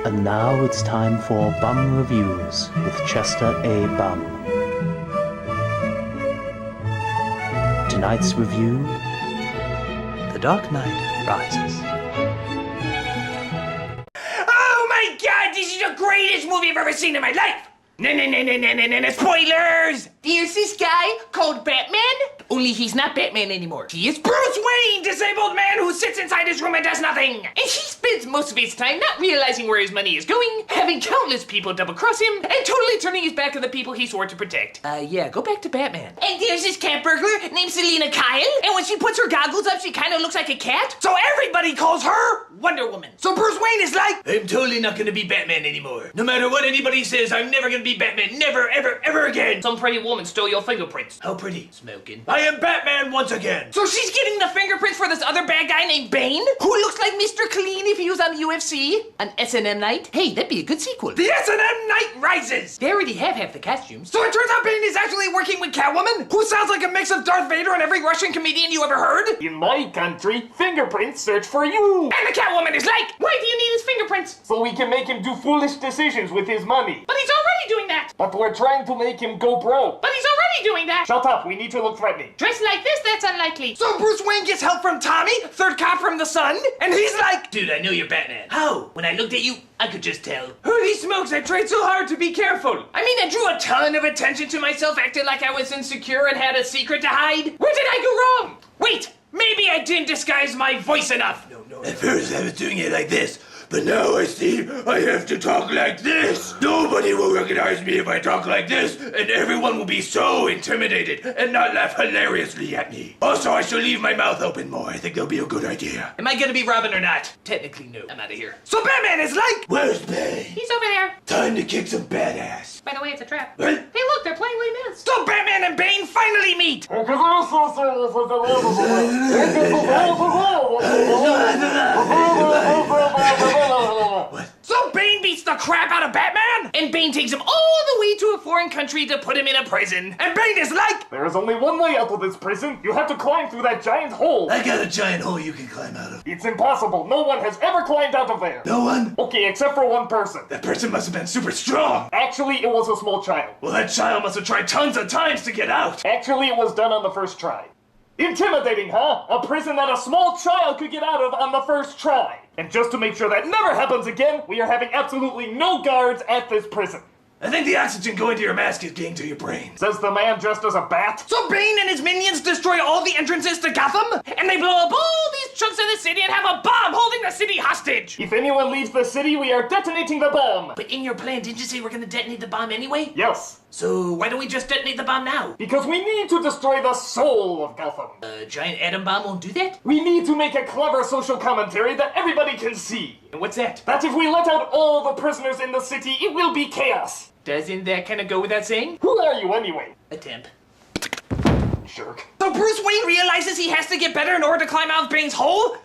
And now it's time for Bum Reviews with Chester A. Bum. Tonight's review, The Dark Knight Rises. Oh my god, this is the greatest movie I've ever seen in my life! No, spoilers! There's this guy called Batman, only he's not Batman anymore. He is Bruce Wayne, disabled man who sits inside his room and does nothing. And he spends most of his time not realizing where his money is going, having countless people double-cross him, and totally turning his back on the people he swore to protect. Yeah, go back to Batman. And there's this cat burglar named Selina Kyle, and when she puts her goggles up, she kind of looks like a cat. So everybody calls her Wonder Woman. So Bruce Wayne is like, I'm totally not gonna be Batman anymore. No matter what anybody says, I'm never gonna be Batman. Never, ever, ever again. Some pretty woman stole your fingerprints. How pretty. Smoking. I am Batman once again. So she's getting the fingerprints for this other bad guy named Bane, who looks like Mr. Clean if he was on the UFC. An S&M night. Hey, that'd be a good sequel. The S&M Night Rises. They already have half the costumes. So it turns out Bane is actually working with Catwoman, who sounds like a mix of Darth Vader and every Russian comedian you ever heard. In my country, fingerprints search for you. And the Catwoman is like, why do you need his fingerprints? So we can make him do foolish decisions with his money. But he's already doing that. But we're trying to make him go broke. But he's already doing that. Shut up, we need to look threatening. Dressed like this, that's unlikely. So Bruce Wayne gets help from Tommy, third cop from the Sun, and he's like, dude, I know you're Batman. How? When I looked at you, I could just tell. Holy smokes, I tried so hard to be careful. I mean, I drew a ton of attention to myself, acted like I was insecure and had a secret to hide. Where did I go wrong? Wait, maybe I didn't disguise my voice enough. No. At first I was doing it like this. But now I see I have to talk like this. Nobody will recognize me if I talk like this, and everyone will be so intimidated and not laugh hilariously at me. Also, I shall leave my mouth open more. I think that'll be a good idea. Am I gonna be Robin or not? Technically, no. I'm out of here. So Batman is like, where's Bane? He's over there. Time to kick some badass. By the way, it's a trap. What? Hey, look, they're playing Les Mis. So Batman and Bane finally meet. What? So Bane beats the crap out of Batman, and Bane takes him all the way to a foreign country to put him in a prison. And Bane is like, there is only one way out of this prison. You have to climb through that giant hole. I got a giant hole you can climb out of. It's impossible. No one has ever climbed out of there. No one? Okay, except for one person. That person must have been super strong. Actually, it was a small child. Well, that child must have tried tons of times to get out. Actually, it was done on the first try. Intimidating, huh? A prison that a small child could get out of on the first try. And just to make sure that never happens again, we are having absolutely no guards at this prison. I think the oxygen going to your mask is getting to your brain. Says the man dressed as a bat. So Bane and his minions destroy all the entrances to Gotham, and they blow up all these chunks of the city and have a bomb holding the city hostage. If anyone leaves the city, we are detonating the bomb. But in your plan, didn't you say we're gonna detonate the bomb anyway? Yes. So why don't we just detonate the bomb now? Because we need to destroy the soul of Gotham. A giant atom bomb won't do that? We need to make a clever social commentary that everybody can see. And what's that? That if we let out all the prisoners in the city, it will be chaos. Doesn't that kind of go without saying? Who are you anyway? A temp. Jerk. So Bruce Wayne realizes he has to get better in order to climb out of Bane's hole?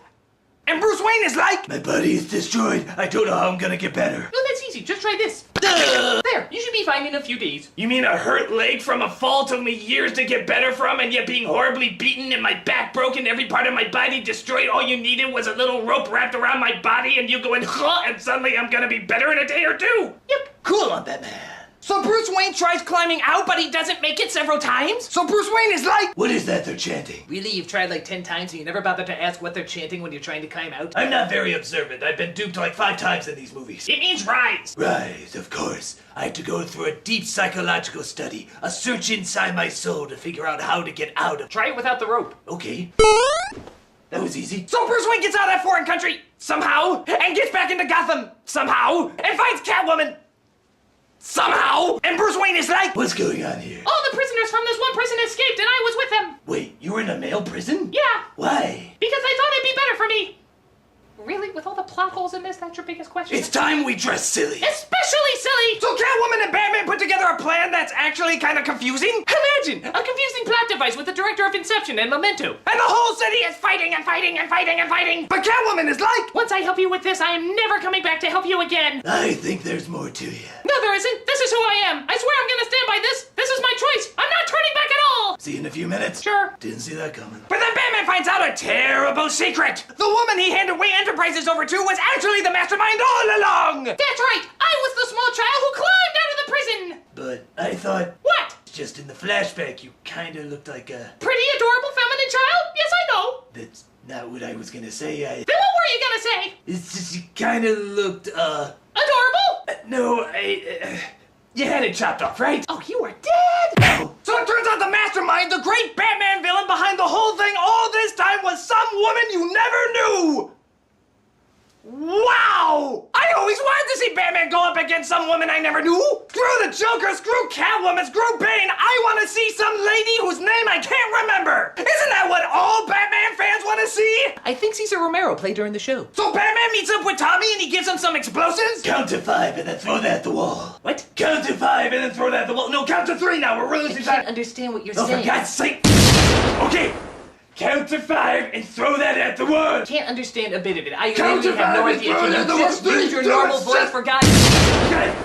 And Bruce Wayne is like, my body is destroyed. I don't know how I'm gonna get better. No, that's easy. Just try this. There, you should be fine in a few days. You mean a hurt leg from a fall took me years to get better from, and yet being horribly beaten and my back broken, every part of my body destroyed, all you needed was a little rope wrapped around my body and you going, huh, and suddenly I'm gonna be better in a day or two? Yep. Cool on Batman. So Bruce Wayne tries climbing out, but he doesn't make it several times? So Bruce Wayne is like, what is that they're chanting? Really, you've tried like 10 times and you never bother to ask what they're chanting when you're trying to climb out? I'm not very observant. I've been duped like 5 times in these movies. It means rise. Rise, of course. I have to go through a deep psychological study, a search inside my soul to figure out how to get out of. Try it without the rope. Okay. That was easy. So Bruce Wayne gets out of that foreign country, somehow, and gets back into Gotham, somehow, and finds Catwoman. Somehow! And Bruce Wayne is like, what's going on here? All the prisoners from this one prison escaped and I was with them. Wait, you were in a male prison? Yeah. Why? Because I thought it'd be better for me. Really? With all the plot holes in this, that's your biggest question? It's time we dress silly. Especially silly! So Catwoman and Batman put together a plan that's actually kind of confusing? Imagine! A confusing plot device with the director of Inception and Memento. And the whole city is fighting and fighting and fighting and fighting. But Catwoman is like, once I help you with this, I am never coming back to help you again. I think there's more to you. No, there isn't. This is who I am. I swear I'm gonna stand by this. This is my choice. I'm not turning back at all. See you in a few minutes. Sure. Didn't see that coming. But then Batman finds out a terrible secret. The woman he handed Wayne Enterprises over to was actually the mastermind all along. That's right. I was the small child who climbed out of the prison. But I thought, What? just in the flashback, you kinda looked like a... Pretty adorable feminine child? Yes, I know. That's not what I was gonna say. Then what were you gonna say? It's just you kinda looked, Adorable? No, you had it chopped off, right? Oh, you were dead? No. So it turns out the mastermind, the great Batman villain behind the whole thing all this time was some woman you never knew! Wow! I always wanted to see Batman go up against some woman I never knew! Screw the Joker, screw Catwoman, screw Bane! I want to see some lady whose name I can't remember! Isn't that what all Batman fans want to see? I think Cesar Romero played during the show. So Batman meets up with Tommy and he gives him some explosives? Count to 5 and then throw that at the wall. What? Count to 5 and then throw that at the wall. No, count to 3 now. We're losing time. understand what you're Oh, for God's sake. Okay. Count to 5 and throw that at the wall. Can't understand a bit of it. I Count really to have no 5 and idea. throw Can it you at the wall. just use your 3, 2, normal 1, voice shut- for God's Okay.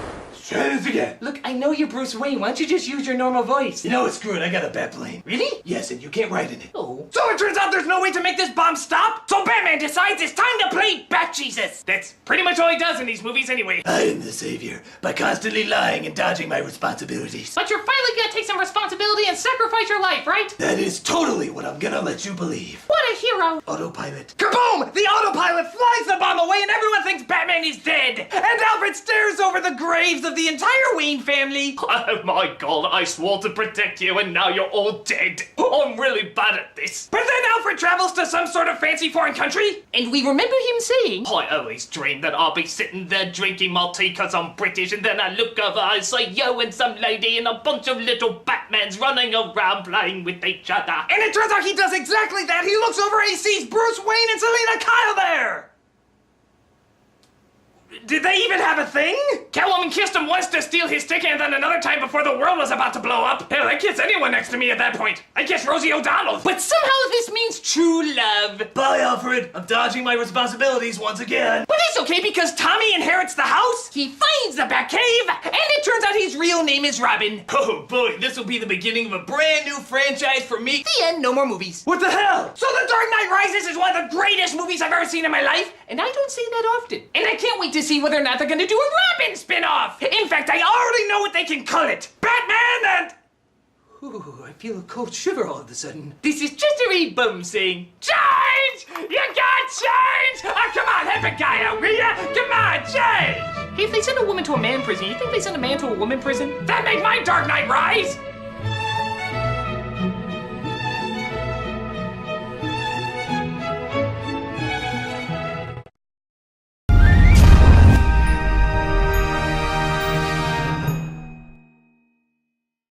Try this again. Look, I know you're Bruce Wayne. Why don't you just use your normal voice? You know what? Screw it. I got a bat plane. Really? Yes, and you can't ride in it. Oh. So it turns out there's no way to make this bomb stop, so Batman decides it's time to play Bat Jesus. That's pretty much all he does in these movies anyway. I am the savior by constantly lying and dodging my responsibilities. But you're finally gonna take some responsibility and sacrifice your life, right? That is totally what I'm gonna let you believe. What a hero. Autopilot. Kaboom! The autopilot flies the bomb away and everyone thinks Batman is dead. And Alfred stares over the graves of the entire Wayne family. Oh my god, I swore to protect you and now you're all dead. I'm really bad at this. But then Alfred travels to some sort of fancy foreign country, and we remember him saying, I always dreamed that I'll be sitting there drinking my tea cause I'm British, and then I look over, I say yo and some lady and a bunch of little Batmans running around playing with each other. and it turns out he does exactly that. He looks over and he sees Bruce Wayne and Selina Kyle there. Did they even have a thing? Catwoman kissed him once to steal his stick and then another time before the world was about to blow up. Hell, I'd kiss anyone next to me at that point. I kiss Rosie O'Donnell. But somehow this means true love. Bye, Alfred. I'm dodging my responsibilities once again. But it's okay because Tommy inherits the house, he finds the Batcave, and it turns out his real name is Robin. Oh boy, this will be the beginning of a brand new franchise for me. The end, no more movies. What the hell? So The Dark Knight Rises is one of the greatest movies I've ever seen in my life, and I don't say that often. And I can't wait to see whether or not they're gonna do a Robin spin-off. In fact, I already know what they can call it. Batman and... Ooh, I feel a cold shiver all of a sudden. This is just a wee bum saying, change! You got change! Oh, come on, help a guy out, will ya? Come on, change! Hey, if they send a woman to a man prison, you think they send a man to a woman prison? That make my Dark Knight rise!